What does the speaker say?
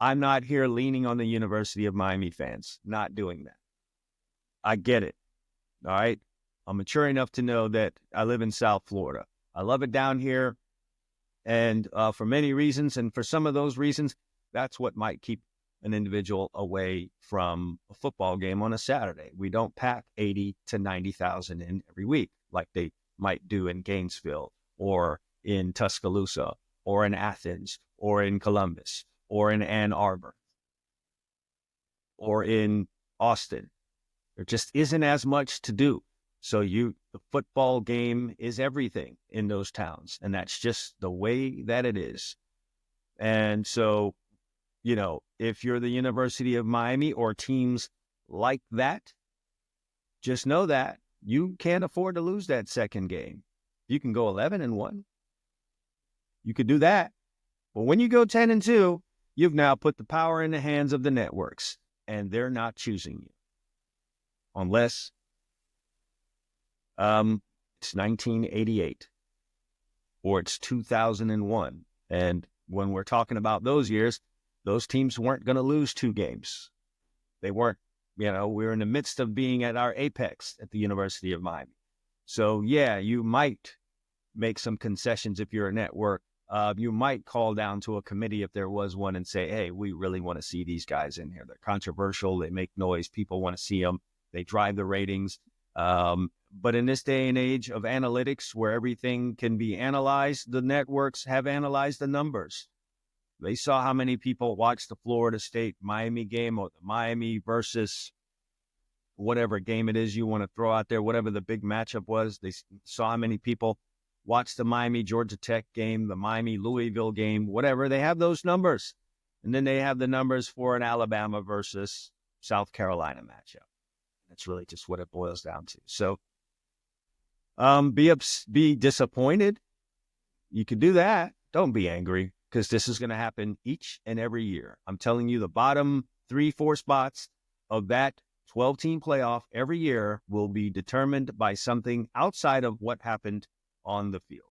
I'm not here leaning on the University of Miami fans, not doing that. I get it. All right. I'm mature enough to know that I live in South Florida. I love it down here. And for many reasons, and for some of those reasons, that's what might keep an individual away from a football game on a Saturday. We don't pack 80 to 90,000 in every week like they might do in Gainesville or in Tuscaloosa or in Athens or in Columbus or in Ann Arbor or in Austin. There just isn't as much to do. So the football game is everything in those towns. And that's just the way that it is. And so, if you're the University of Miami or teams like that, just know that you can't afford to lose that second game. You can go 11-1. You could do that. But when you go 10-2, you've now put the power in the hands of the networks, and they're not choosing you. Unless it's 1988 or it's 2001. And when we're talking about those years, those teams weren't going to lose 2 games. They weren't, we're in the midst of being at our apex at the University of Miami. So, yeah, you might make some concessions if you're a network. You might call down to a committee if there was one and say, hey, we really want to see these guys in here. They're controversial. They make noise. People want to see them. They drive the ratings. But in this day and age of analytics where everything can be analyzed, the networks have analyzed the numbers. They saw how many people watched the Florida State Miami game or the Miami versus whatever game it is you want to throw out there, whatever the big matchup was. They saw how many people watched the Miami Georgia Tech game, the Miami Louisville game, whatever. They have those numbers. And then they have the numbers for an Alabama versus South Carolina matchup. That's really just what it boils down to. So be disappointed. You can do that. Don't be angry because this is going to happen each and every year. I'm telling you, the bottom 3-4 spots of that 12-team playoff every year will be determined by something outside of what happened on the field.